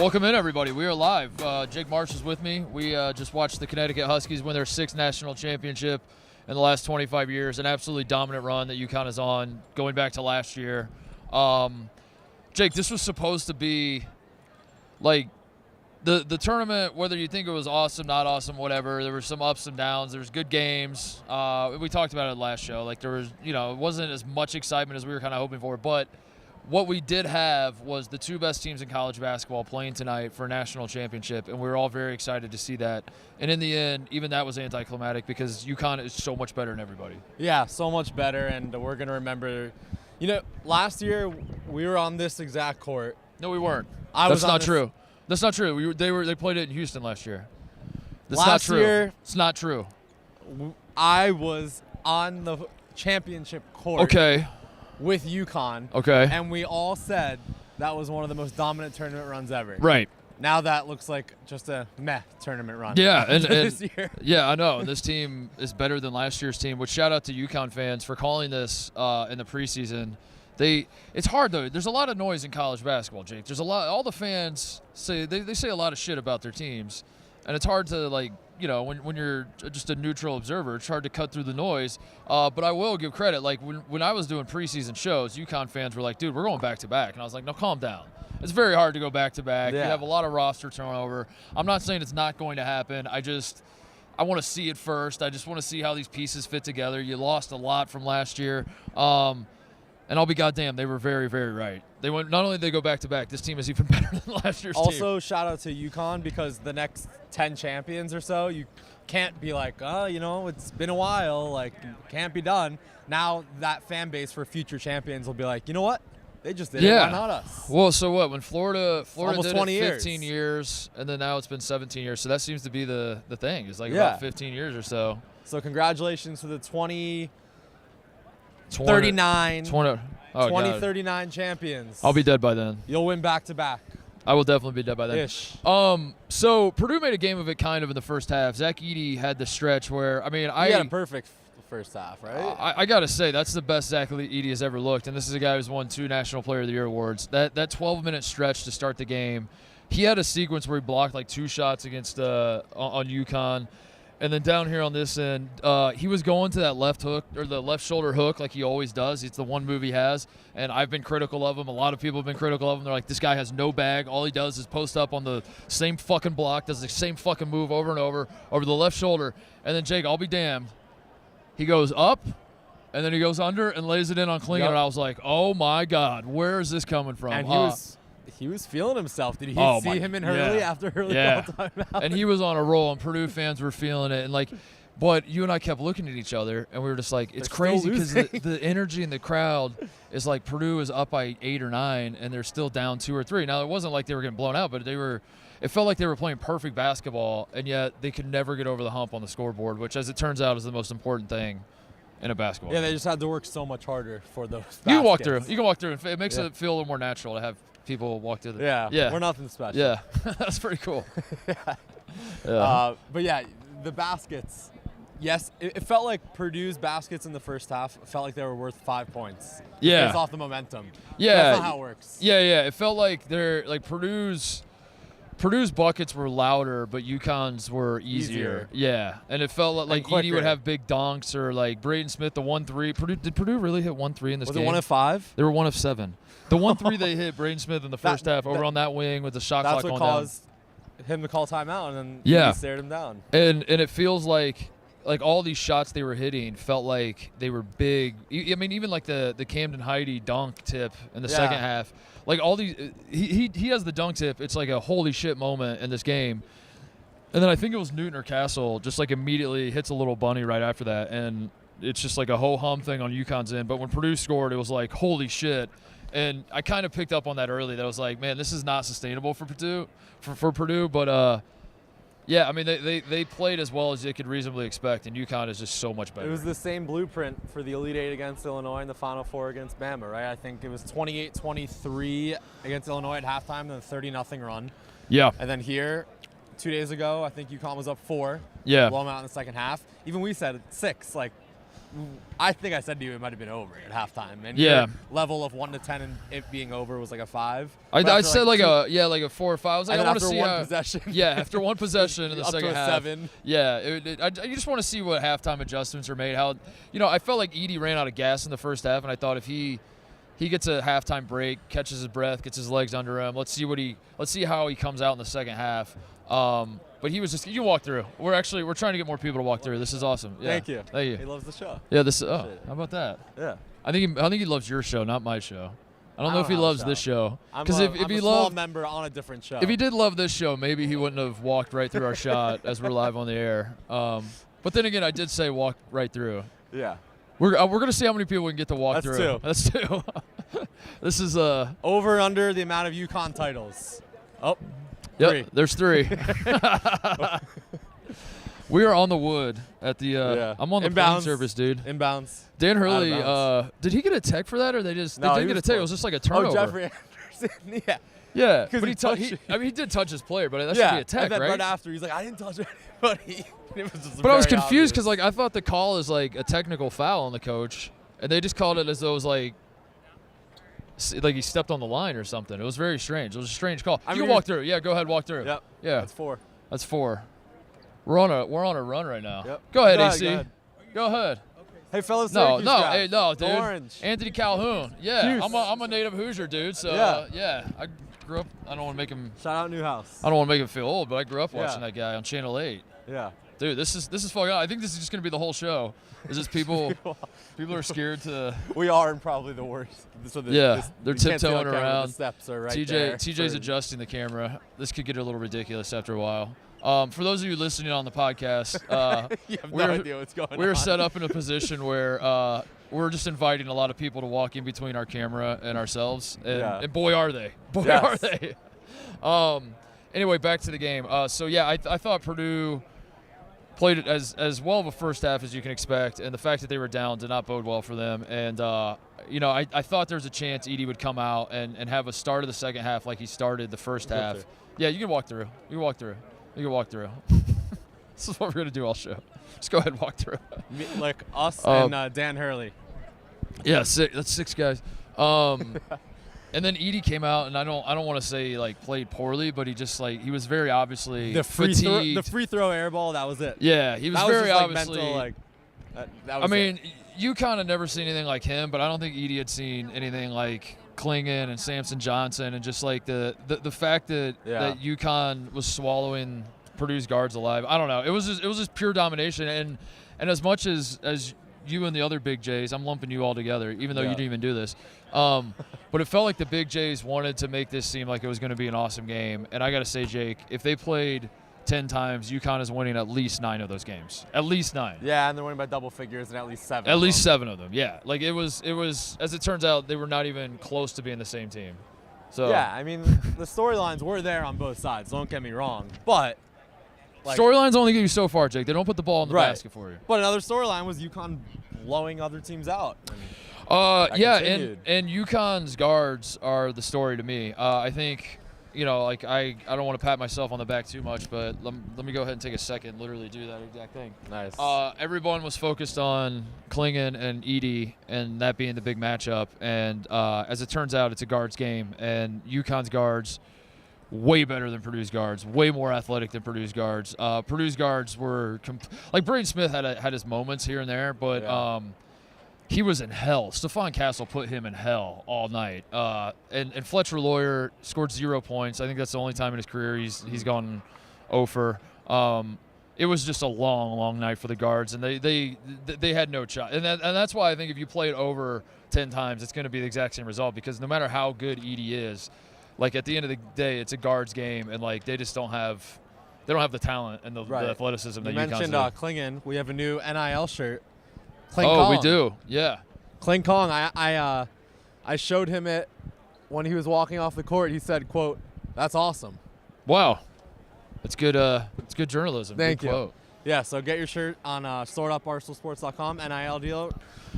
Welcome in, everybody. We are live. Jake Marsh is with me. We just watched the Connecticut Huskies win their 6th national championship in the last 25 years. An absolutely dominant run that UConn is on, going back to last year. Jake, this was supposed to be like the tournament, whether you think it was awesome, not awesome, whatever. There were some ups and downs. There was good games. We talked about it last show. Like, there was, it wasn't as much excitement as we were kind of hoping for, but what we did have was the 2 best teams in college basketball playing tonight for a national championship, and we were all very excited to see that. And in the end, even that was anticlimactic because UConn is so much better than everybody. Yeah, so much better, and we're going to remember. Last year we were on this exact court. No, we weren't. That's not true. That's not true. They played it in Houston last year. That's not true. Year, it's not true. I was on the championship court. Okay. With UConn. Okay. And we all said that was one of the most dominant tournament runs ever. Right. Now that looks like just a meh tournament run. Yeah, and this year. Yeah, I know. This team is better than last year's team, which shout out to UConn fans for calling this in the preseason. It's hard, though. There's a lot of noise in college basketball, Jake. There's a lot. All the fans say they say a lot of shit about their teams, and it's hard to, when you're just a neutral observer, it's hard to cut through the noise. But I will give credit. Like, when I was doing preseason shows, UConn fans were like, dude, we're going back-to-back. And I was like, no, calm down. It's very hard to go back-to-back. Yeah. You have a lot of roster turnover. I'm not saying it's not going to happen. I want to see it first. I just want to see how these pieces fit together. You lost a lot from last year. And I'll be goddamn, they were very, very right. Not only did they go back-to-back, this team is even better than last year's team. Also, shout out to UConn, because the next 10 champions or so, you can't be like, it's been a while, like, can't be done. Now that fan base for future champions will be like, you know what? They just did it. Why not us? Well, so what? When Florida almost did 20 it 15 years, and then now it's been 17 years. So that seems to be the thing. It's about 15 years or so. So congratulations to the 2039 champions. I'll be dead by then. You'll win back-to-back. I will definitely be dead by then. Ish. So Purdue made a game of it kind of in the first half. Zach Edey had the stretch where, he had a perfect first half, right? I got to say, that's the best Zach Edey has ever looked, and this is a guy who's won 2 National Player of the Year awards. That 12-minute stretch to start the game, he had a sequence where he blocked like 2 shots against on UConn. And then down here on this end, he was going to that left hook, or the left shoulder hook, like he always does. It's the one move he has, and I've been critical of him. A lot of people have been critical of him. They're like, this guy has no bag. All he does is post up on the same fucking block, does the same fucking move over and over the left shoulder. And then, Jake, I'll be damned, he goes up, and then he goes under and lays it in on Klingon. Yep. And I was like, oh, my God, where is this coming from? And he was feeling himself. Did you see him in Hurley after Hurley called timeout? And he was on a roll, and Purdue fans were feeling it. And but you and I kept looking at each other, and we were just like, it's crazy because the energy in the crowd is like Purdue is up by 8 or 9, and they're still down 2 or 3. Now, it wasn't like they were getting blown out, but it felt like they were playing perfect basketball, and yet they could never get over the hump on the scoreboard, which, as it turns out, is the most important thing in a basketball game. They just had to work so much harder for those baskets. You can walk through. And it makes it feel a little more natural to have people walk through the yeah. We're nothing special. Yeah. That's pretty cool. But the baskets, yes, it felt like Purdue's baskets in the first half felt like they were worth 5 points. Yeah. Based off the momentum. Yeah. That's not how it works. Yeah. It felt like Purdue's buckets were louder, but UConn's were easier. Yeah. And it felt like Edey would have big dunks, or like Braden Smith, the 1-3. Did Purdue really hit 1-3 in this game? Was it 1 of 5? They were 1 of 7. The 1-3 they hit Braden Smith in the first half over on that wing with the shot clock going down. That's what caused him to call timeout, and then he stared him down. And it feels like all these shots they were hitting felt like they were big. I mean, even like the Camden Heide dunk tip in the second half. Like all these, he has the dunk tip. It's like a holy shit moment in this game. And then I think it was Newton or Castle just like immediately hits a little bunny right after that, and it's just like a ho-hum thing on UConn's end. But when Purdue scored, it was like, holy shit. And I kind of picked up on that early. That I was like, man, this is not sustainable for Purdue. But I mean, they played as well as they could reasonably expect, and UConn is just so much better. It was the same blueprint for the Elite Eight against Illinois and the Final Four against Bama, right? I think it was 28-23 against Illinois at halftime, then a 30-0 run. Yeah. And then here, 2 days ago, I think UConn was up 4. Yeah. Blow them out in the second half. Even we said 6. Like, I think I said to you it might have been over at halftime. And Yeah. your level of 1 to 10 and it being over was like a 5. I'd say like a 4 or 5. I was like, and I want to after see one possession. Yeah, after one possession in the up second to a half. 7. Yeah, you just want to see what halftime adjustments are made. How, I felt like Edey ran out of gas in the first half, and I thought if he gets a halftime break, catches his breath, gets his legs under him, let's see how he comes out in the second half. But he was just, you walk through. We're trying to get more people to walk through. This is awesome. Yeah. Thank you. Thank you. He loves the show. Yeah, how about that? Yeah. I think he loves your show, not my show. I don't know if he loves this show. Because if I'm he a small loved, member on a different show. if he did love this show, maybe he wouldn't have walked right through our shot as we're live on the air. But then again, I did say walk right through. Yeah. We're gonna see how many people we can get to walk That's through. 2. That's 2. This is over under the amount of UConn titles. Oh. Yep, 3. there's 3. We are on the wood at the. I'm on the plane service, dude. Inbounds. Dan Hurley. Did he get a tech for that, or they just? No, they didn't get a tech. It was just like a turnover. Oh, Jeffrey Anderson. Yeah. Yeah, but he he did touch his player, but that should be a tech, and then right? after, he's like, I didn't touch anybody. It was just but I was very confused because obvious. I thought the call is like a technical foul on the coach, and they just called it as though it was like he stepped on the line or something. It was very strange. It was a strange call. You walk through. Yeah, go ahead, walk through. Yep. Yeah. That's 4. That's 4. We're on a run right now. Yep. Go ahead, Go AC. ahead. Hey, Hey, fellas. No, Syracuse guys. dude. Orange. Anthony Calhoun. Yeah, Juice. I'm a native Hoosier, dude. So yeah, I grew up. I don't want to make him. Shout out Newhouse. I don't want to make him feel old, but I grew up watching that guy on Channel 8. Yeah. Dude, this is fucking. I think this is just gonna be the whole show. Is just people are scared to. We are in probably the worst. So They're you can't see on tiptoeing camera, around. The steps are right there. TJ's adjusting the camera. This could get a little ridiculous after a while. For those of you listening on the podcast, you have no idea what's going on. We're set up in a position where we're just inviting a lot of people to walk in between our camera and ourselves, and boy are they! Boy are they! Anyway, back to the game. So yeah, I thought Purdue played it as well of a first half as you can expect, and the fact that they were down did not bode well for them. And I thought there was a chance Edey would come out and have a start of the second half like he started the first half. Yeah, you can walk through. You can walk through. This is what we're gonna do all show. Just go ahead and walk through. Like us and Dan Hurley. Yeah, that's 6 guys. And then Edey came out, and I don't want to say like played poorly, but he just he was very obviously fatigued. The free throw air ball, that was it. Yeah, he was that very was just, obviously. That was it. You kind of never seen anything like him, but I don't think Edey had seen anything like Klingon and Samson Johnson, and just like the fact that UConn was swallowing Purdue's guards alive. I don't know. It was just pure domination, and as much as you and the other Big J's, I'm lumping you all together, even though you didn't even do this. But it felt like the Big J's wanted to make this seem like it was going to be an awesome game. And I got to say, Jake, if they played 10 times, UConn is winning at least 9 of those games. At least 9. Yeah, and they're winning by double figures and at least 7. At least 7 of them, yeah. Like it was, as it turns out, they were not even close to being the same team. So yeah, I mean, the storylines were there on both sides. Don't get me wrong. But storylines only get you so far, Jake. They don't put the ball in the basket for you. But another storyline was UConn blowing other teams out. And UConn's guards are the story to me. I think, I don't want to pat myself on the back too much, but let me go ahead and take a second and literally do that exact thing. Nice. Everyone was focused on Klingon and Edey, and that being the big matchup. And as it turns out, it's a guards game, and UConn's guards way better than Purdue's guards, way more athletic than Purdue's guards. Purdue's guards were Braden Smith had his moments here and there, but he was in hell. Stephon Castle put him in hell all night. And Fletcher Lawyer scored 0 points. I think that's the only time in his career he's gone over. It was just a long, long night for the guards, and they had no shot. And that's why I think if you play it over 10 times, it's going to be the exact same result, because no matter how good Edey is, at the end of the day, it's a guards game, and they just don't have the talent and the athleticism that you UConn's mentioned do. Klingon. We have a new NIL shirt. We do. Yeah. Kling Kong. I showed him it when he was walking off the court. He said, "quote That's awesome." Wow. It's good. It's good journalism. Thank good you. Quote. Yeah. So get your shirt on store.barstool-sports.com. NIL deal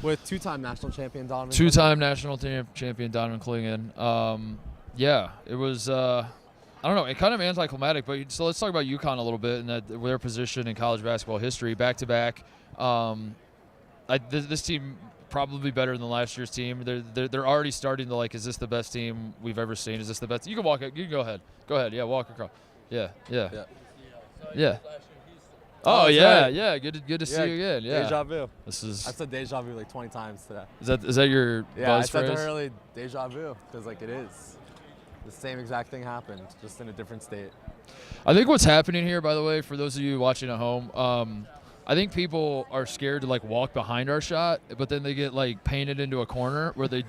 with two-time national champion Donovan. Two-time national champion Donovan Klingon. Yeah. It was. I don't know. It kind of anticlimactic, but so let's talk about UConn a little bit and their position in college basketball history. Back to back. this team probably better than last year's team. They're already starting to like, is this the best team we've ever seen? Is this the best? You can walk. You can go ahead. Go ahead. Yeah, walk across. Yeah. Oh yeah, right. yeah. Good to see you again. Yeah. Deja vu. I said deja vu like 20 times today. Is that your Yeah, buzz I said phrase? to her early deja vu because like it is. The same exact thing happened, just in a different state. I think what's happening here, by the way, for those of you watching at home, I think people are scared to like walk behind our shot, but then they get like painted into a corner where they.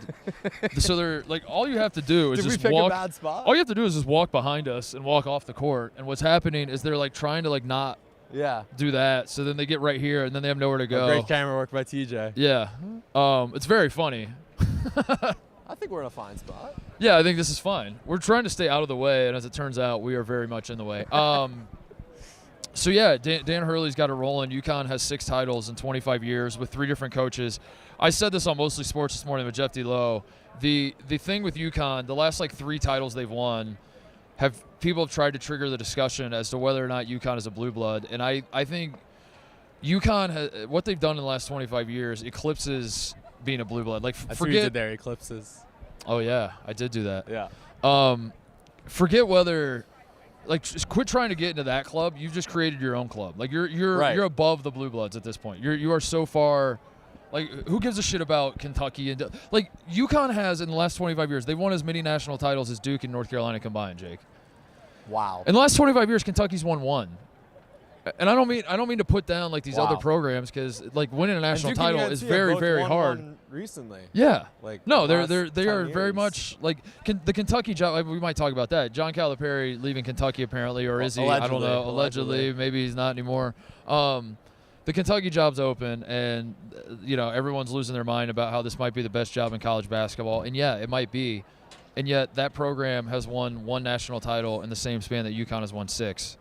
So they're like, all you have to do is Did just we pick walk. a bad spot? All you have to do is just walk behind us and walk off the court. And what's happening is they're like trying to like not do that. So then they get right here and then they have nowhere to go. Great camera work by TJ. Yeah, it's very funny. I think we're in a fine spot. Yeah, I think this is fine. We're trying to stay out of the way, and as it turns out, we are very much in the way. So yeah, Dan Hurley's got it rolling. UConn has 6 titles in 25 years with 3 different coaches. I said this on Mostly Sports this morning with Jeff DeLoe. The thing with UConn, the last like 3 titles they've won, people have tried to trigger the discussion as to whether or not UConn is a blue blood, and I think UConn what they've done in the last 25 years eclipses being a blue blood. Like That's what you did there, eclipses. Oh yeah, I did do that. Yeah. Forget whether. Like, just quit trying to get into that club. You've just created your own club. Like, you're above the Blue Bloods at this point. You are so far. Like, who gives a shit about Kentucky and like UConn has in the last 25 years? They've won as many national titles as Duke and North Carolina combined. Jake. Wow. In the last 25 years, Kentucky's won 1. And I don't mean to put down like these other programs because like winning a national title is very very hard. Recently. Yeah. Like no, they are very years. much like the Kentucky job. We might talk about that. John Calipari leaving Kentucky apparently, or is he? Allegedly, I don't know. Allegedly, maybe he's not anymore. The Kentucky job's open, and everyone's losing their mind about how this might be the best job in college basketball, and yeah, it might be. And yet that program has won 1 national title in the same span that UConn has won 6.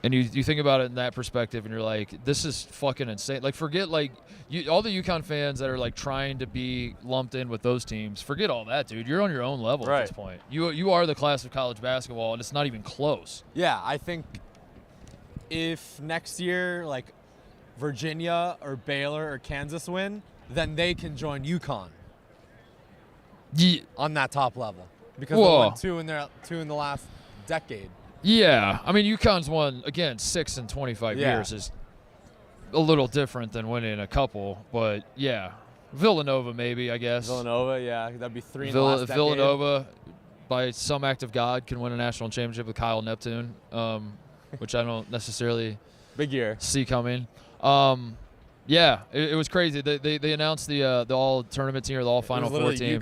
And you think about it in that perspective, and you're like, this is fucking insane. Like, forget, like, all the UConn fans that are, like, trying to be lumped in with those teams, forget all that, dude. You're on your own level at this point. You are the class of college basketball, and it's not even close. Yeah, I think if next year, like, Virginia or Baylor or Kansas win, then they can join UConn on that top level. Because they won 2 in the last decade. Yeah, I mean, UConn's won, again, 6 in 25 years is a little different than winning a couple, but yeah. Villanova, maybe, I guess. Villanova, yeah. That'd be 3 in the last decade. Villanova, by some act of God, can win a national championship with Kyle Neptune, which I don't necessarily Big year. see coming. Yeah, it was crazy. They announced the all tournament team or the all Final Four team.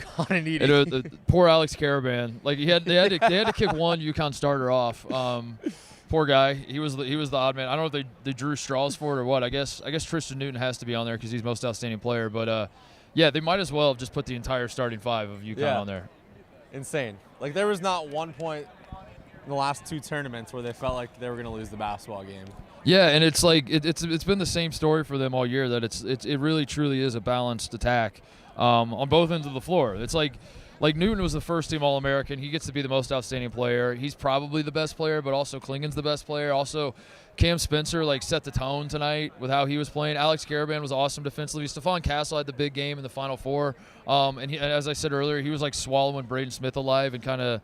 Poor Alex Caravan, like they had to kick one UConn starter off. Poor guy. He was the odd man. I don't know if they drew straws for it or what. I guess Tristan Newton has to be on there because he's most outstanding player. But yeah, they might as well have just put the entire starting 5 of UConn on there. Insane. Like there was not one point in the last 2 tournaments where they felt like they were going to lose the basketball game. Yeah, and it's like it's been the same story for them all year, that it really truly is a balanced attack on both ends of the floor. It's like Newton was the first team All-American. He gets to be the most outstanding player. He's probably the best player, but also Klingon's the best player. Also, Cam Spencer set the tone tonight with how he was playing. Alex Caravan was awesome defensively. Stephon Castle had the big game in the Final Four. And as I said earlier, he was swallowing Braden Smith alive and kind of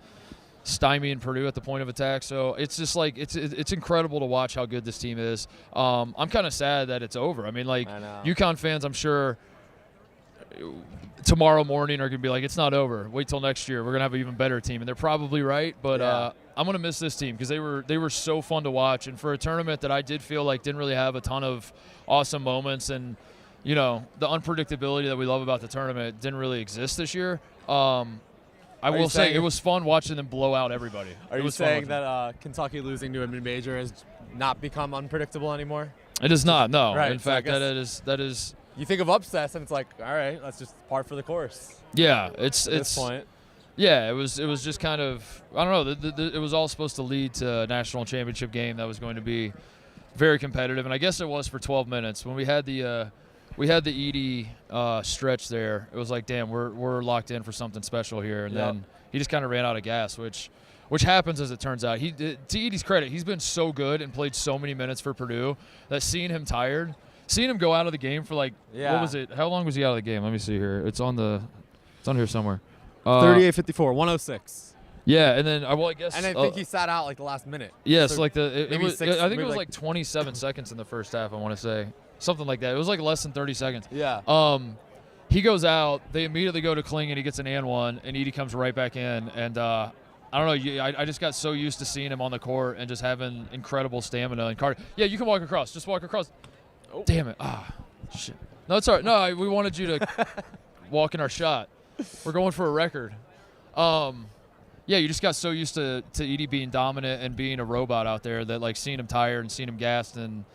stymieing Purdue at the point of attack. So it's just it's incredible to watch how good this team is. I'm kind of sad that it's over. I mean, UConn fans, I'm sure tomorrow morning are going to be like, it's not over. Wait till next year. We're going to have an even better team. And they're probably right, but I'm going to miss this team because they were so fun to watch. And for a tournament that I did feel like didn't really have a ton of awesome moments, and the unpredictability that we love about the tournament didn't really exist this year. I will say it was fun watching them blow out everybody. Are you saying that Kentucky losing to a mid-major has not become unpredictable anymore? It is not, no. Right, in fact, that is. You think of upsets, and it's like, all right, that's just par for the course. Yeah, it's at this point. Yeah, it was just kind of, I don't know. It was all supposed to lead to a national championship game that was going to be very competitive, and I guess it was for 12 minutes when we had the Edey stretch there. It was like, damn, we're locked in for something special here, and then he just kind of ran out of gas, which happens as it turns out. To Edey's credit, he's been so good and played so many minutes for Purdue that seeing him tired, seeing him go out of the game for like Yeah. what was it? How long was he out of the game? Let me see here. It's on here somewhere. 38-54, 106. Yeah, and then I guess. And I think he sat out like the last minute. Yes, So like it maybe was. six, I think it maybe was like- like 27 seconds in the first half. I want to say something like that. It was like less than 30 seconds. Yeah. He goes out. They immediately go to Kling, and he gets an and one, and Edey comes right back in. And I don't know. I just got so used to seeing him on the court and just having incredible stamina and card. Yeah, you can walk across. Just walk across. Oh. Damn it. Shit. No, it's all right. No, we wanted you to walk in our shot. We're going for a record. Yeah, you just got so used to Edey being dominant and being a robot out there that, like, seeing him tired and seeing him gassed and,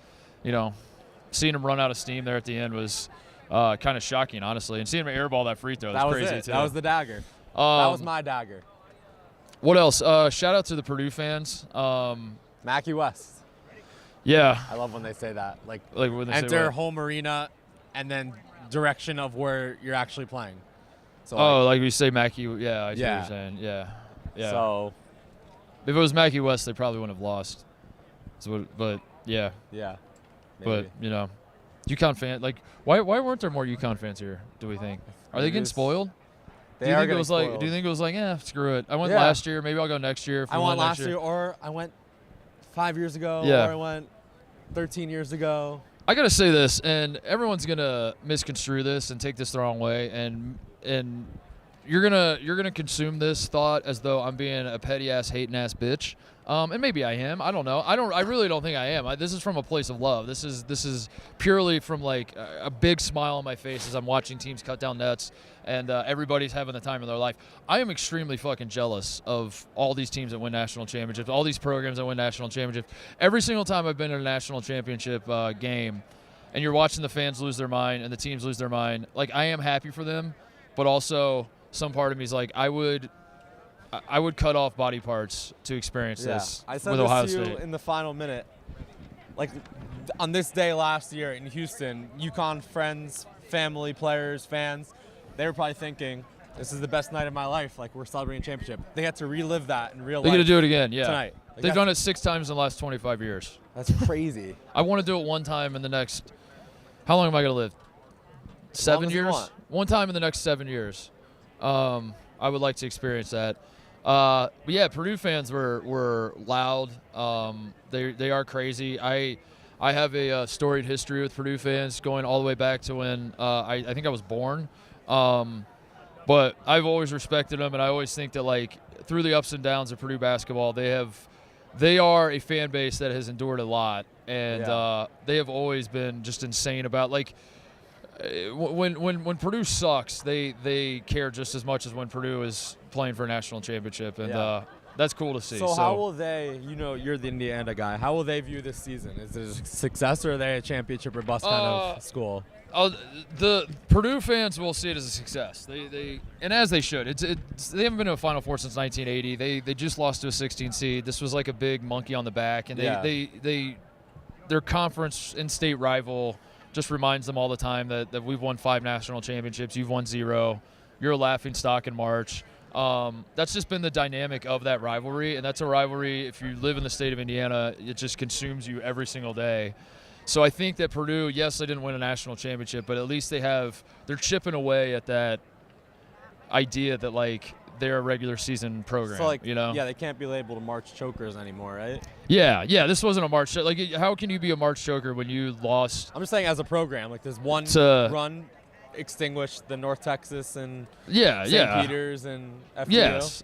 seeing him run out of steam there at the end was kind of shocking, honestly. And seeing him airball that free throw, that's crazy, too. That was the dagger. That was my dagger. What else? Shout out to the Purdue fans. Mackie West. Yeah. I love when they say that. Like when they say enter what? home arena and then direction of where you're actually playing. So like we say Mackie. Yeah, I see what you're saying. Yeah. Yeah. So if it was Mackie West, they probably wouldn't have lost. But yeah. Yeah. Maybe. But UConn fan, like, why weren't there more UConn fans here? Do we think? Are they getting spoiled? They do you are think it getting was spoiled. like? Do you think it was like, screw it? I went last year. Maybe I'll go next year. If I we went win last next year, or I went 5 years ago, Yeah. or I went 13 years ago. I gotta say this, and everyone's gonna misconstrue this and take this the wrong way, and you're gonna consume this thought as though I'm being a petty ass, hating ass bitch. And maybe I am. I don't know. I really don't think I am. This is from a place of love. This is purely from like a big smile on my face as I'm watching teams cut down nets and everybody's having the time of their life. I am extremely fucking jealous of all these teams that win national championships, all these programs that win national championships. Every single time I've been in a national championship game, and you're watching the fans lose their mind and the teams lose their mind. Like, I am happy for them, but also some part of me is like, I would cut off body parts to experience this I said with this Ohio to you State. in the final minute. Like, on this day last year in Houston, UConn friends, family, players, fans, they were probably thinking, this is the best night of my life. Like, we're celebrating a championship. They had to relive that in real life. They're going to do it again, yeah. Tonight. Like, They've done it 6 times in the last 25 years. That's crazy. I want to do it one time in the next – how long am I going to live? 7 as you years? want. One time in the next 7 years. I would like to experience that. But yeah, Purdue fans were loud. They are crazy. I have a storied history with Purdue fans going all the way back to when I think I was born. But I've always respected them, and I always think that, like, through the ups and downs of Purdue basketball, they are a fan base that has endured a lot, and they have always been just insane about, like, when Purdue sucks, they care just as much as when Purdue is playing for a national championship, and that's cool to see. So how will they, you're the Indiana guy, how will they view this season? Is it a success, or are they a championship or bust kind of school? The Purdue fans will see it as a success. They and as they should. They haven't been to a Final Four since 1980. They just lost to a 16 seed. This was like a big monkey on the back, and their conference in-state rival just reminds them all the time that we've won 5 national championships. You've won 0. You're a laughingstock in March. That's just been the dynamic of that rivalry, and that's a rivalry, if you live in the state of Indiana, it just consumes you every single day. So I think that Purdue, yes, they didn't win a national championship, but at least they're chipping away at that idea that, like, they're a regular season program. So, like, Yeah, they can't be labeled March chokers anymore, right? Yeah, this wasn't a March. Like, how can you be a March choker when you lost? I'm just saying, as a program, like, there's one run extinguished the North Texas and St. Peter's and FDU.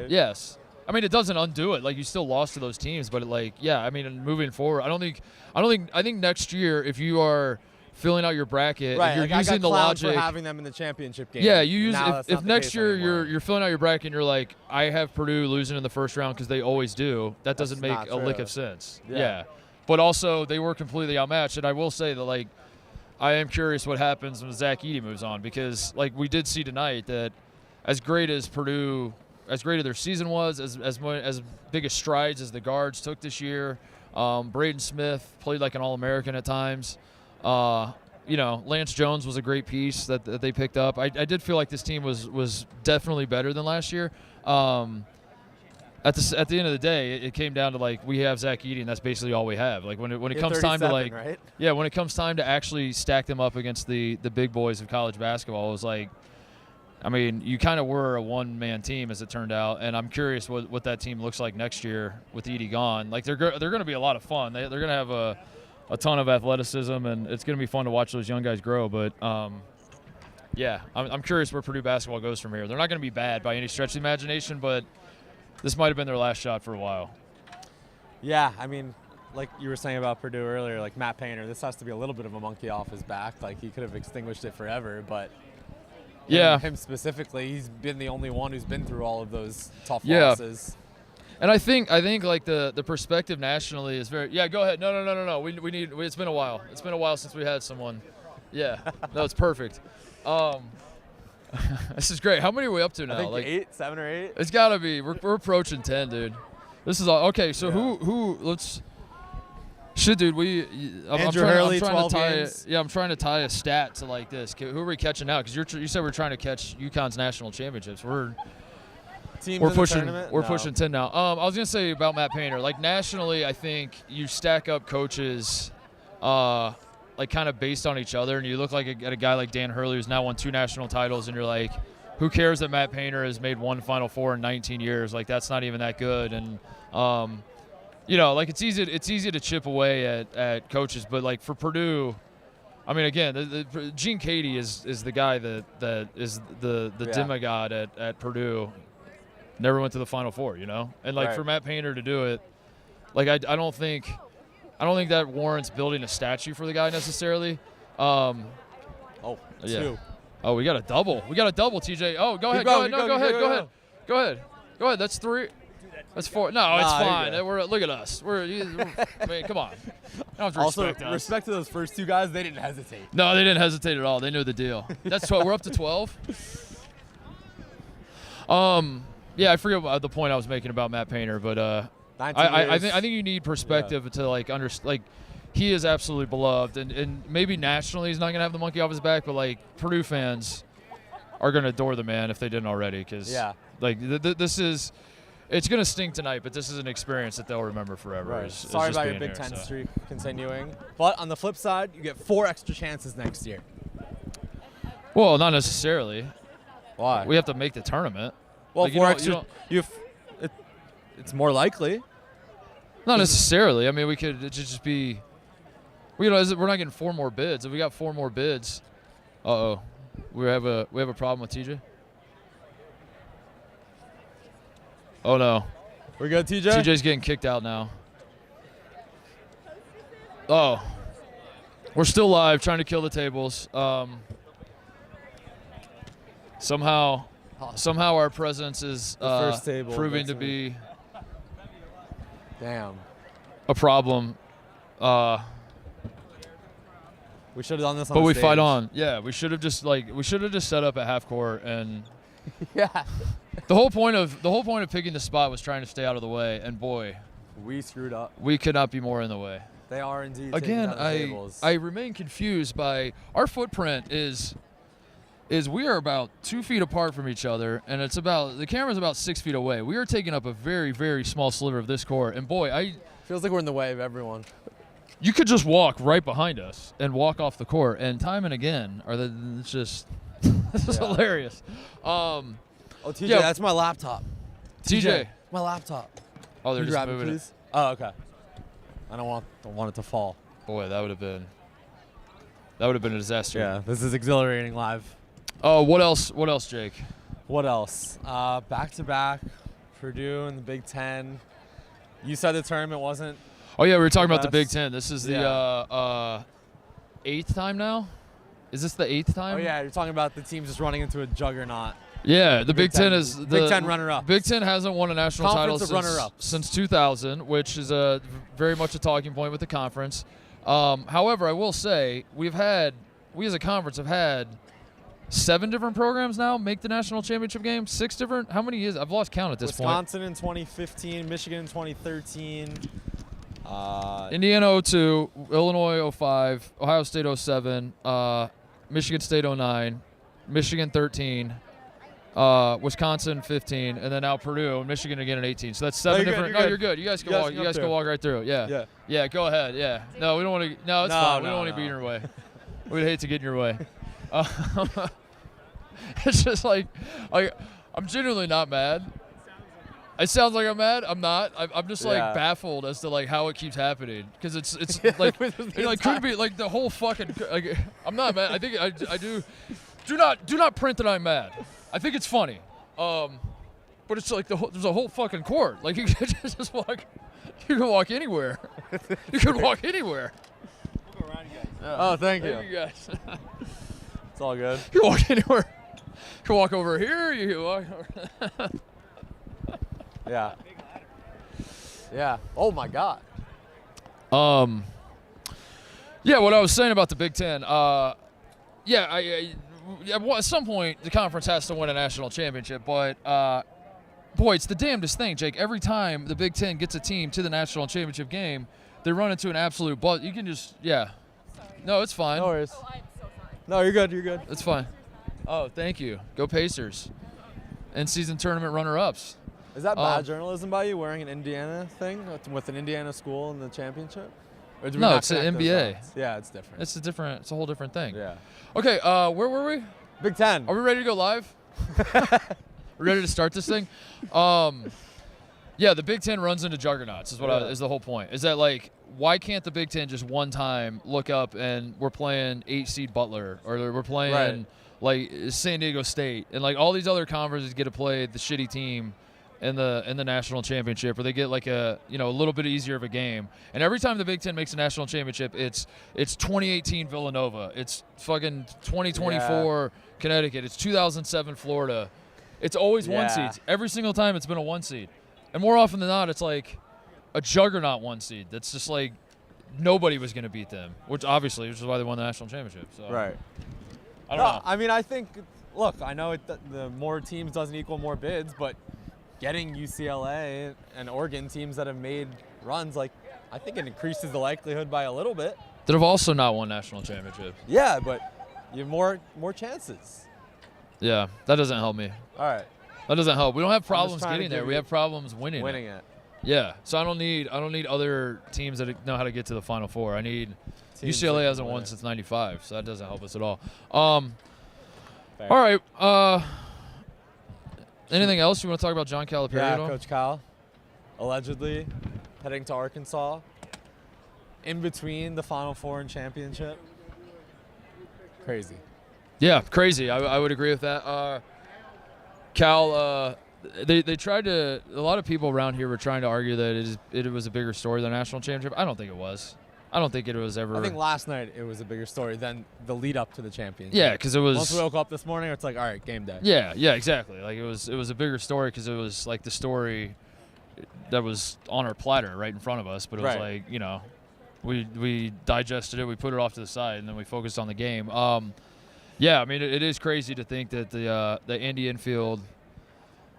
Yes. I mean, it doesn't undo it. Like, you still lost to those teams, but moving forward, I think next year, if you are filling out your bracket, right, you're like, using the logic for having them in the championship game. Yeah, you use if next year anymore. you're filling out your bracket and you're like, I have Purdue losing in the first round because they always do. That doesn't make a lick of sense. Yeah. But also, they were completely outmatched, and I will say that, like, I am curious what happens when Zach Edey moves on, because, like, we did see tonight that as great as their season was, as big a strides as the guards took this year, Braden Smith played like an All-American at times. Lance Jones was a great piece that they picked up. I did feel like this team was definitely better than last year. at the end of the day, it came down to like we have Zach Edey, and that's basically all we have. Like when it comes time to like, right? yeah, when it comes time to actually stack them up against the big boys of college basketball, it was like, I mean, you kind of were a one-man team as it turned out, and I'm curious what that team looks like next year with Edey gone. Like they're going to be a lot of fun. They're going to have a ton of athleticism, and it's going to be fun to watch those young guys grow. But yeah, I'm curious where Purdue basketball goes from here. They're not going to be bad by any stretch of the imagination, but this might have been their last shot for a while. Yeah, I mean, like you were saying about Purdue earlier, like Matt Painter, this has to be a little bit of a monkey off his back. Like he could have extinguished it forever, but yeah, him specifically, he's been the only one who's been through all of those tough losses. And I think like the perspective nationally is very. Yeah, go ahead. No. We need. It's been a while. It's been a while since we had someone. Yeah, no, it's perfect. This is great. How many are we up to now? I think like 7 or 8. It's got to be. We're approaching 10, dude. This is all okay. So who? Let's. Shit, dude. I'm trying to tie. Yeah, I'm trying to tie a stat to like this. Who are we catching now? Because you said we're trying to catch UConn's national championships. We're pushing 10 now. I was gonna say about Matt Painter. Like nationally, I think you stack up coaches, like kind of based on each other, and you look like at a guy like Dan Hurley who's now won 2 national titles, and you're like, who cares that Matt Painter has made 1 Final Four in 19 years? Like that's not even that good. And you know, like it's easy to chip away at coaches, but like for Purdue, I mean, again, Gene Cady is the guy that is the demigod at Purdue. Never went to the Final Four, you know, and like for Matt Painter to do it, like I don't think that warrants building a statue for the guy necessarily. Oh, yeah. 2. Oh, we got a double. TJ. Oh, go ahead. Go ahead. That's 3. That's 4. No, it's fine. Look at us. I mean, come on. You don't have to respect us. Respect to those first 2 guys. They didn't hesitate. No, they didn't hesitate at all. They knew the deal. That's 12. We're up to 12. Yeah, I forget the point I was making about Matt Painter, but I think you need perspective to like understand. Like he is absolutely beloved, and maybe nationally he's not gonna have the monkey off his back, but like Purdue fans are gonna adore the man if they didn't already, because like this is. It's going to stink tonight, but this is an experience that they'll remember forever. Right. Sorry about your Big Ten streak continuing. But on the flip side, you get 4 extra chances next year. Well, not necessarily. Why? We have to make the tournament. Well, like, 4 extra. It's more likely. Not necessarily. I mean, we could just be. We're not getting 4 more bids. If we got 4 more bids, we have a problem with TJ. Oh, no. We're good, TJ? TJ's getting kicked out now. Oh. We're still live, trying to kill the tables. Somehow our presence is proving to be a problem. We should have done this on But the we stage. fight on. Yeah, we should have just set up at half court and The whole point of picking the spot was trying to stay out of the way, and boy, we screwed up. We could not be more in the way. They are indeed. Again, I remain confused by our footprint is we are about 2 feet apart from each other, and the camera's about 6 feet away. We are taking up a very, very small sliver of this court, and boy, feels like we're in the way of everyone. You could just walk right behind us and walk off the court, and time and again, it's just this is hilarious. Oh, TJ, that's my laptop. TJ, my laptop. Oh, they're just moving it. Oh, okay. I don't want it to fall. Boy, that would have been a disaster. Yeah, this is exhilarating live. Oh, what else, Jake? What else? Back-to-back, Purdue and the Big Ten. You said the tournament wasn't. Oh yeah, we were talking about the Big Ten. This is the 8th time now. Is this the 8th time? Oh yeah, you're talking about the team just running into a juggernaut. Yeah, the Big Ten is the Big Ten runner-up. Big Ten hasn't won a national title since 2000, which is very much a talking point with the conference. However, I will say we as a conference have had 7 different programs now make the national championship game. 6 different. How many is? I've lost count at this point. Wisconsin in 2015, Michigan in 2013. Indiana 02, Illinois 05, Ohio State 07, Michigan State 09, Michigan 13. Wisconsin 15, and then now Purdue and Michigan again at 18. So that's 7 different. No, you're good. You guys can walk. You guys can walk right through. Yeah. Yeah. Go ahead. Yeah. No, we don't want to. No, it's fine. We don't want to be in your way. We'd hate to get in your way. It's just like I'm genuinely not mad. It sounds like I'm mad. I'm not. I'm just like baffled as to like how it keeps happening because it's like it like could be like the whole fucking. Like, I'm not mad. I think I do. Do not print that I'm mad. I think it's funny. But it's like there's a whole fucking court. Like you can just walk. You can walk anywhere. You can walk anywhere. We'll go around you guys. Yeah. Oh, thank you. Thank you guys. It's all good. You can walk anywhere. You can walk over here. You can walk over. Yeah. Yeah. Oh my God. Yeah, what I was saying about the Big Ten. At some point the conference has to win a national championship, but boy, it's the damnedest thing, Jake. Every time the Big Ten gets a team to the national championship game, they run into an absolute buzz. You can just No, it's fine. No worries. Oh, I'm so sorry. No, you're good. You're good. It's fine. Oh, thank you. Go Pacers. In-season tournament runner-ups. Is that bad journalism by you, wearing an Indiana thing with an Indiana school in the championship? Or do we No, not it's the connect those NBA. dots? Yeah, it's different. It's a whole different thing. Yeah. Okay, where were we? Big Ten. Are we ready to go live? Ready to start this thing? Yeah, the Big Ten runs into juggernauts is is the whole point. Is that like, why can't the Big Ten just one time look up and we're playing 8-seed Butler or we're playing like San Diego State and like all these other conferences get to play the shitty team in the national championship, or they get like a little bit easier of a game. And every time the Big Ten makes a national championship, it's 2018 Villanova, it's fucking 2024 Connecticut, it's 2007 Florida. It's always one seeds. Every single time it's been a one seed, and more often than not, it's like a juggernaut one seed. That's just like nobody was going to beat them, which is why they won the national championship. So right. I don't know. I mean, I think. Look, I know the more teams doesn't equal more bids, but getting UCLA and Oregon teams that have made runs, like, I think it increases the likelihood by a little bit. That have also not won national championships. Yeah, but you have more chances. Yeah, that doesn't help me. All right. That doesn't help. We don't have problems getting there. We have problems winning it. Yeah. So I don't need other teams that know how to get to the Final Four. I need UCLA hasn't won since '95, so that doesn't help us at all. All right. Anything else you want to talk about John Calipari at all? Coach Cal, allegedly heading to Arkansas in between the Final Four and championship. Crazy. Yeah, crazy. I would agree with that. Cal, they tried to. A lot of people around here were trying to argue that it was a bigger story than the national championship. I don't think it was. I don't think it was ever. I think last night it was a bigger story than the lead up to the championship. Yeah, because it was. Once we woke up this morning, it's like, all right, game day. Yeah, exactly. Like it was a bigger story because it was like the story that was on our platter right in front of us, but it was like we digested it, we put it off to the side, and then we focused on the game. Yeah, I mean it is crazy to think that the Andy Enfield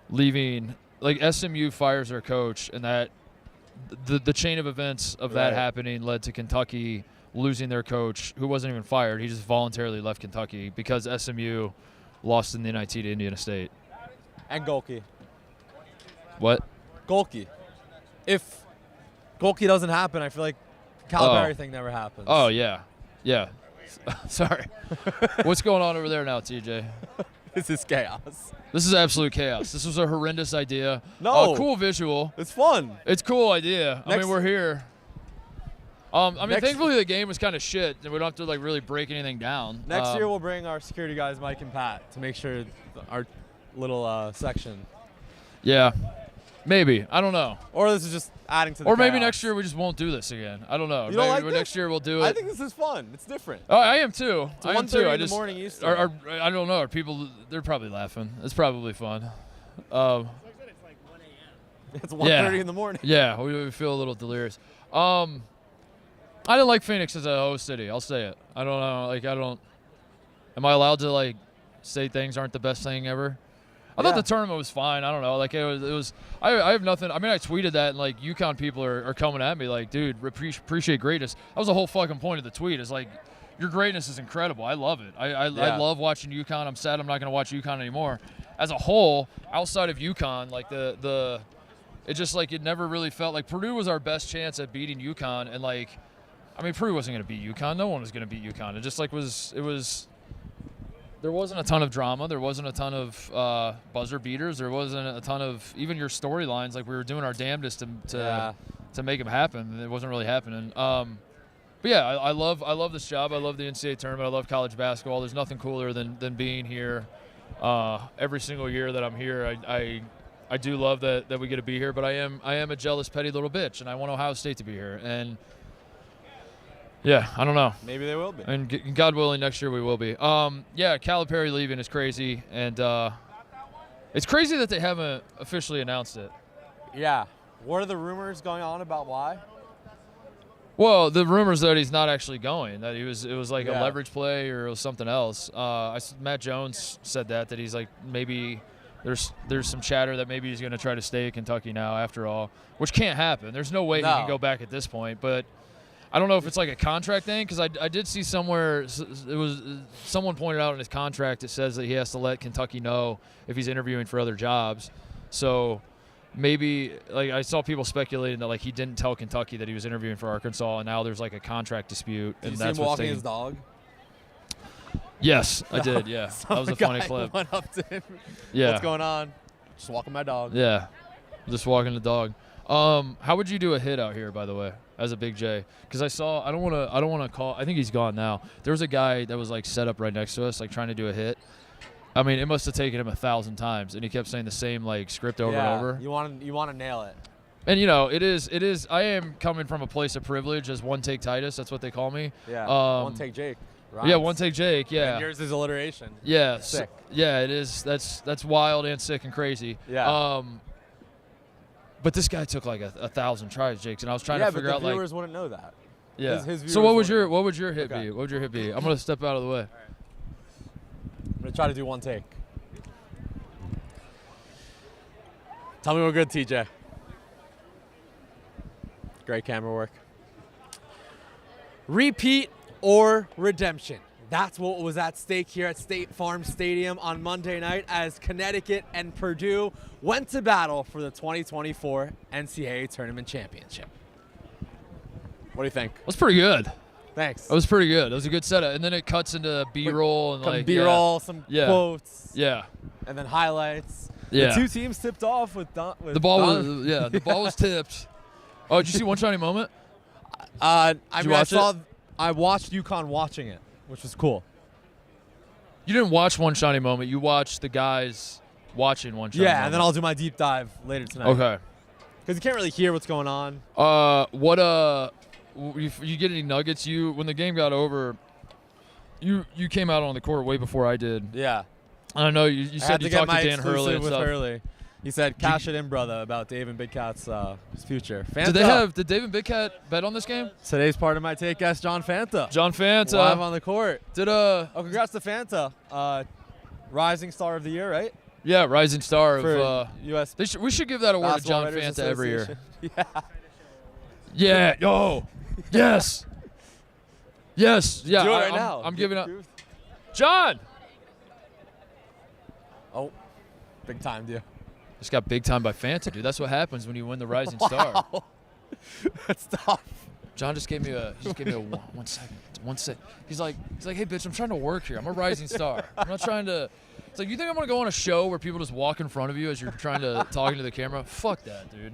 leaving, like SMU fires their coach, and that. The chain of events of that happening led to Kentucky losing their coach, who wasn't even fired. He just voluntarily left Kentucky because SMU lost in the NIT to Indiana State. And Golke. What? Golke. If Golke doesn't happen, I feel like Calipari thing never happens. Oh, yeah. Yeah. Sorry. What's going on over there now, TJ? This is chaos. This is absolute chaos. This was a horrendous idea. No. Cool visual. It's fun. It's a cool idea. I mean, we're here. Thankfully the game was kind of shit, and we don't have to like really break anything down. Next year we'll bring our security guys, Mike and Pat, to make sure our little section. Yeah. Maybe. I don't know. Or this is just adding to the Or maybe chaos. next year we just won't do this again. I don't know. You don't like maybe this? next year we'll do it. I think this is fun. It's different. Oh, I am too. It's I am too. 1:30 I in just, the morning Eastern. I don't know. Are people? They're probably laughing. It's probably fun. It's 1:30 in the morning. Yeah, we feel a little delirious. I didn't like Phoenix as a host city. I'll say it. I don't know. Like am I allowed to like say things aren't the best thing ever? I thought the tournament was fine. I don't know. Like it was. I have nothing. I mean, I tweeted that, and like UConn people are coming at me like, dude, appreciate greatness. That was the whole fucking point of the tweet. Is like, your greatness is incredible. I love it. I love watching UConn. I'm sad I'm not going to watch UConn anymore. as a whole, outside of UConn, like it just like it never really felt like Purdue was our best chance at beating UConn, and like, I mean, Purdue wasn't going to beat UConn. No one was going to beat UConn. It just like there wasn't a ton of drama. There wasn't a ton of buzzer beaters. There wasn't a ton of even your storylines. Like, we were doing our damnedest to make them happen. It wasn't really happening. But yeah, I love this job. I love the NCAA tournament. I love college basketball. There's nothing cooler than being here every single year that I'm here. I do love that we get to be here, but I am a jealous, petty little bitch, and I want Ohio State to be here. And yeah, I don't know. Maybe they will be. And God willing, next year we will be. Yeah, Calipari leaving is crazy, and it's crazy that they haven't officially announced it. Yeah. What are the rumors going on about why? Well, the rumors that he's not actually going, that it was like a leverage play or it was something else. Matt Jones said that he's like, maybe there's some chatter that maybe he's going to try to stay at Kentucky now after all, which can't happen. There's no way he can go back at this point, but I don't know if it's like a contract thing, because I did see somewhere someone pointed out in his contract it says that he has to let Kentucky know if he's interviewing for other jobs. So maybe, like, I saw people speculating that like he didn't tell Kentucky that he was interviewing for Arkansas, and now there's like a contract dispute. Did and you that's see him what's walking his dog? Yes, I did. Yeah, that was a funny clip. Went up to him. Yeah, what's going on? Just walking my dog. Yeah, just walking the dog. How would you do a hit out here, by the way, as a Big J? Because I don't want to call. I think he's gone now. There was a guy that was like set up right next to us, like trying to do a hit. I mean, it must have taken him 1,000 times, and he kept saying the same like script over and over. You want to nail it. And you know, it is. I am coming from a place of privilege as One Take Titus. That's what they call me. Yeah. One Take Jake. Rhymes. Yeah, One Take Jake. Yeah. And yours is alliteration. Yeah. Sick. Yeah, it is. That's wild and sick and crazy. Yeah. But this guy took like 1,000 tries, Jake, and I was trying to figure out like. Yeah, but the viewers wouldn't know that. Yeah. His So what would your hit be? What would your hit be? I'm gonna step out of the way. I'm gonna try to do one take. Tell me we're good, TJ. Great camera work. Repeat or redemption? That's what was at stake here at State Farm Stadium on Monday night as Connecticut and Purdue went to battle for the 2024 NCAA Tournament Championship. What do you think? That's pretty good. Thanks. That was pretty good. That was a good setup. And then it cuts into B-roll and like B-roll, some quotes. Yeah. And then highlights. Yeah. The two teams tipped off with the ball was tipped. Oh, did you see One Shiny Moment? I watched UConn watching it, which was cool. You didn't watch One Shiny Moment. You watched the guys watching One Shiny Moment. Yeah, and then I'll do my deep dive later tonight. Okay. Because you can't really hear what's going on. You get any nuggets? When the game got over, you came out on the court way before I did. Yeah. I don't know. You said you talked to Dan Hurley and stuff. Hurley. He said, cash it in, brother, about Dave and Big Cat's future. Fanta. Did Dave and Big Cat bet on this game? Today's part of my take guest, John Fanta. John Fanta. Live on the court. Oh, congrats to Fanta. Rising Star of the Year, right? Yeah, Rising Star for of U.S. We should give that award to John Fanta every year. Yeah. Yeah. Oh. Yes. Yes. Yeah. Do it right now. I'm giving up. John. Oh, big time, dude. Just got big time by Fanta, dude. That's what happens when you win the Rising Star. That's tough. John just gave me a 1 second. 1 sec. He's like, hey, bitch, I'm trying to work here. I'm a Rising Star. I'm not trying to. It's like, you think I'm gonna go on a show where people just walk in front of you as you're trying to talking to the camera? Fuck that, dude.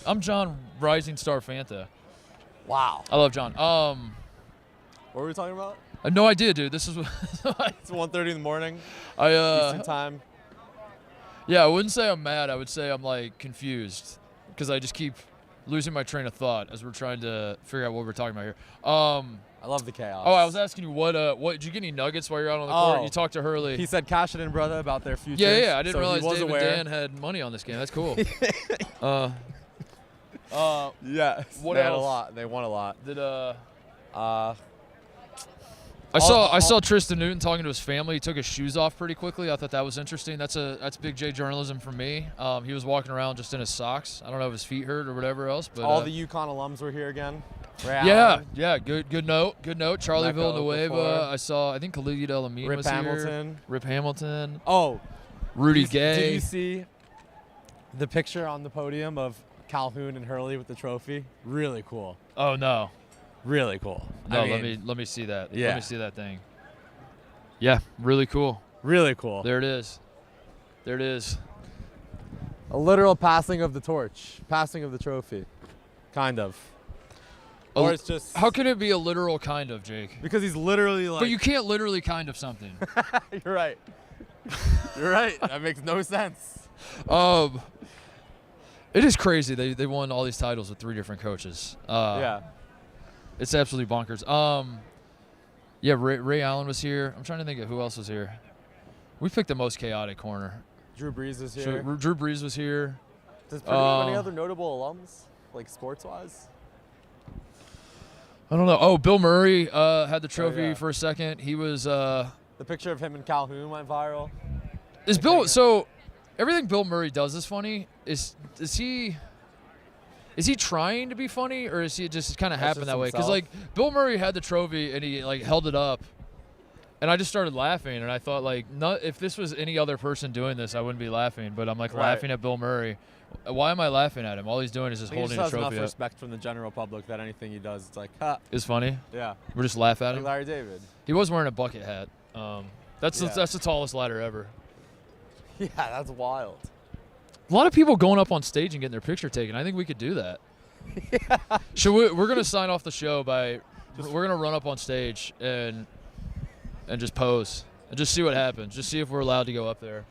I'm John Rising Star Fanta. Wow. I love John. What were we talking about? No idea, dude. This is. It's 1:30 in the morning. Eastern time. Yeah, I wouldn't say I'm mad. I would say I'm like confused because I just keep losing my train of thought as we're trying to figure out what we're talking about here. I love the chaos. Oh, I was asking you what did you get any nuggets while you're out on the court? You talked to Hurley. He said cash it in, brother, about their future. Yeah. I didn't realize Dave and Dan had money on this game. That's cool. Yeah. What they else? had a lot. They won a lot. I saw Tristan Newton talking to his family. He took his shoes off pretty quickly. I thought that was interesting. That's Big J journalism from me. He was walking around just in his socks. I don't know if his feet hurt or whatever else. But all the UConn alums were here again. Yeah. Good note. Charlie Mecca Villanueva. before. I think Khalid El Amin was Hamilton. here. Rip Hamilton. Oh, Rudy Did Gay. you see the picture on the podium of Calhoun and Hurley with the trophy? Really cool. Oh no. Really cool. No, I mean, let me see that. Yeah. Let me see that thing. Yeah, really cool. really cool. There it is. There it is. A literal passing of the torch, passing of the trophy, kind of. Or it's just How can it be a literal kind of, Jake? because he's literally like. But you can't literally kind of something. You're right. You're right. That makes no sense. It is crazy. They won all these titles with 3 different coaches. Yeah. It's absolutely bonkers. Yeah, Ray Allen was here. I'm trying to think of who else was here. We picked the most chaotic corner. Drew Brees is So, here. Drew Brees was here. Does Purdue have any other notable alums, like sports-wise? I don't know. Oh, Bill Murray had the trophy yeah. for a second. He was. The picture of him and Calhoun went viral. Is Bill? So everything Bill Murray does is funny. Is he trying to be funny, or is he just kind of That's happen just that way? Because himself. like Bill Murray had the trophy and he like held it up, and I just started laughing, and I thought like, if this was any other person doing this, I wouldn't be laughing. But I'm like Right. laughing at Bill Murray. Why am I laughing at him? All he's doing is just He just holding a has enough trophy up. respect from the general public that anything he does, it's like, ha, It's funny. yeah. We're just laugh at Like him. Larry David. He was wearing a bucket hat. That's Yeah. that's the tallest ladder ever. Yeah, that's wild. A lot of people going up on stage and getting their picture taken. I think we could do that. Should we're gonna sign off the show by we're gonna run up on stage and just pose and just see what happens. Just see if we're allowed to go up there.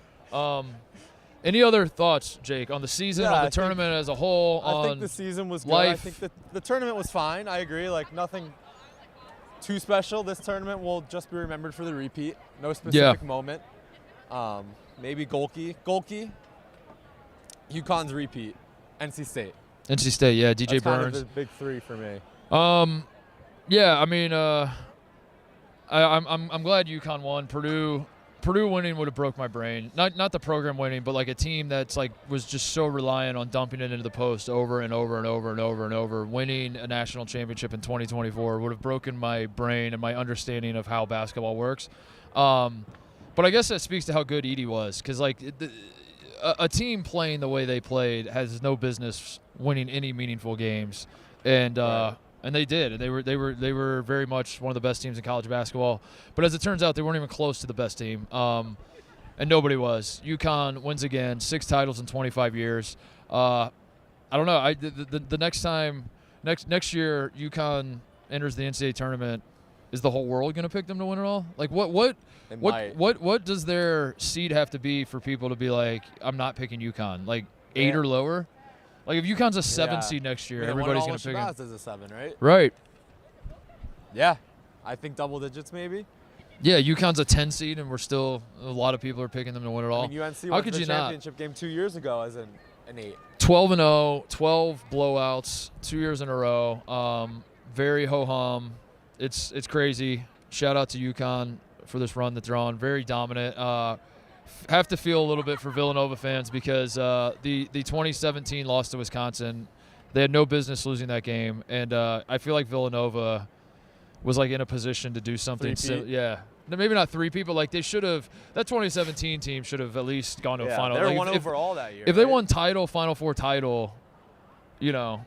Any other thoughts, Jake, on the season, Yeah, on the I tournament as a whole? I on think the season was good. life? I think that the tournament was fine. I agree. Like nothing too special. This tournament will just be remembered for the repeat. No specific moment. Maybe Golke. UConn's repeat. NC State. NC State, yeah, DJ That's kind Burns. of the big 3 for me. Yeah, I mean, I'm glad UConn won. Purdue winning would have broke my brain. Not the program winning, but like a team that's like was just so reliant on dumping it into the post over and over and over and over and over. Winning a national championship in 2024 would have broken my brain and my understanding of how basketball works. But I guess that speaks to how good Edey was, because like a team playing the way they played has no business winning any meaningful games, and they did. And they were very much one of the best teams in college basketball. But as it turns out, they weren't even close to the best team, and nobody was. UConn wins again, 6 titles in 25 years. I don't know. The next time, next year, UConn enters the NCAA tournament. Is the whole world going to pick them to win it all? Like what does their seed have to be for people to be like, I'm not picking UConn? Like 8 or lower? Like if UConn's a 7 seed next year, everybody's going to pick them. As a 7, right? Right. Yeah, I think double digits maybe. Yeah, UConn's a 10 seed, and we're still a lot of people are picking them to win it all. I mean, UNC How went could to the you not? championship game 2 years ago as an 8. 12-0, 12 blowouts, 2 years in a row. Very ho-hum. It's crazy. Shout out to UConn for this run that they're on. Very dominant. Have to feel a little bit for Villanova fans because the 2017 loss to Wisconsin, they had no business losing that game, and I feel like Villanova was like in a position to do something. Yeah, maybe not 3-peat, but like they should have. That 2017 team should have at least gone to a final. They were like one overall that year. If they won title, Final Four title, you know.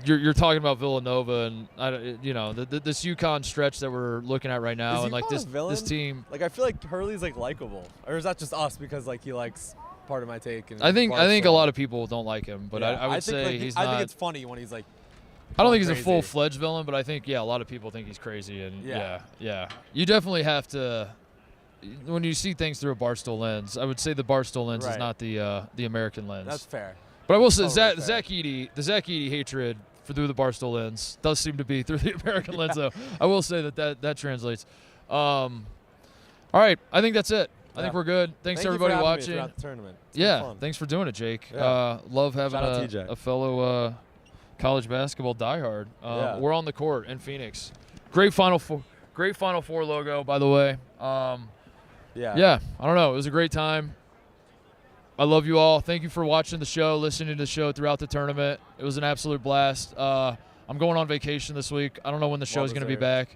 You're talking about Villanova and this UConn stretch that we're looking at right now, and like this team. Like I feel like Hurley's like likable, or is that just us because like he likes part of my take? And I think a lot of people don't like him, but I would say like, he's not. I think it's funny when he's like. I don't think he's a full-fledged villain, but I think a lot of people think he's crazy, and yeah. You definitely have to. When you see things through a Barstool lens, I would say the Barstool lens is not the American lens. That's fair. But I will say the Zach Edey hatred through the Barstool lens does seem to be through the American lens, though. I will say that translates. All right, I think that's it. I think we're good. Thanks to everybody watching. Me the tournament. Thanks for doing it, Jake. Yeah. Love having a fellow college basketball diehard. We're on the court in Phoenix. Great Final Four logo, by the way. I don't know. It was a great time. I love you all. Thank you for watching the show, listening to the show throughout the tournament. It was an absolute blast. I'm going on vacation this week. I don't know when the show's going to be back.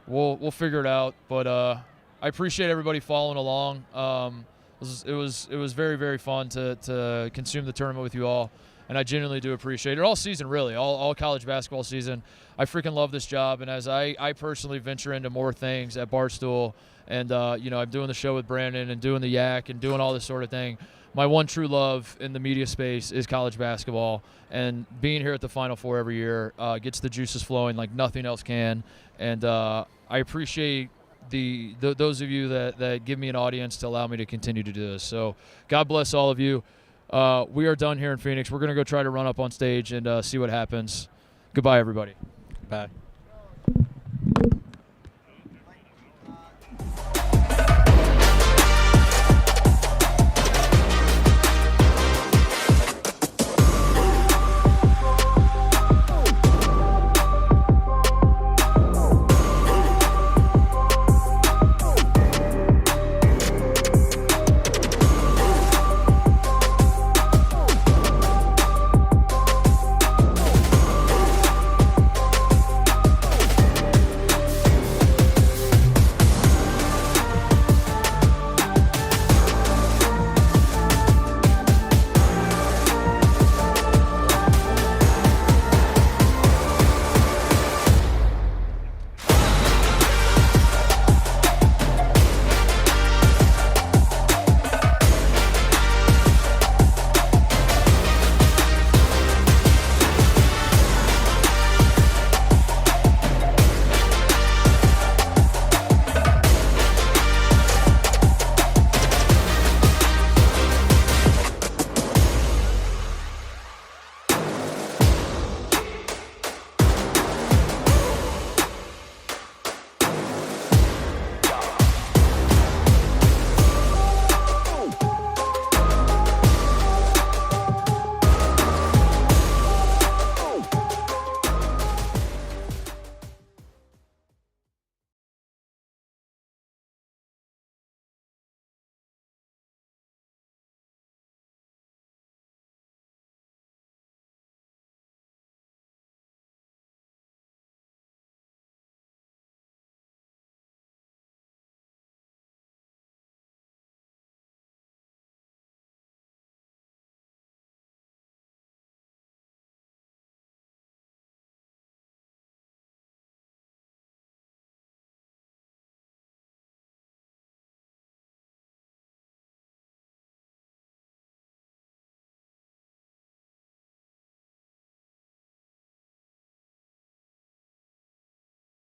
We'll figure it out. But I appreciate everybody following along. It was very, very fun to consume the tournament with you all, and I genuinely do appreciate it. All season, really, all college basketball season. I freaking love this job, and as I personally venture into more things at Barstool, and I'm doing the show with Brandon and doing the-yak and doing all this sort of thing, my one true love in the media space is college basketball, and being here at the Final Four every year gets the juices flowing like nothing else can, and I appreciate those of you that give me an audience to allow me to continue to do this. So God bless all of you. We are done here in Phoenix. We're going to go try to run up on stage and see what happens. Goodbye, everybody. Bye.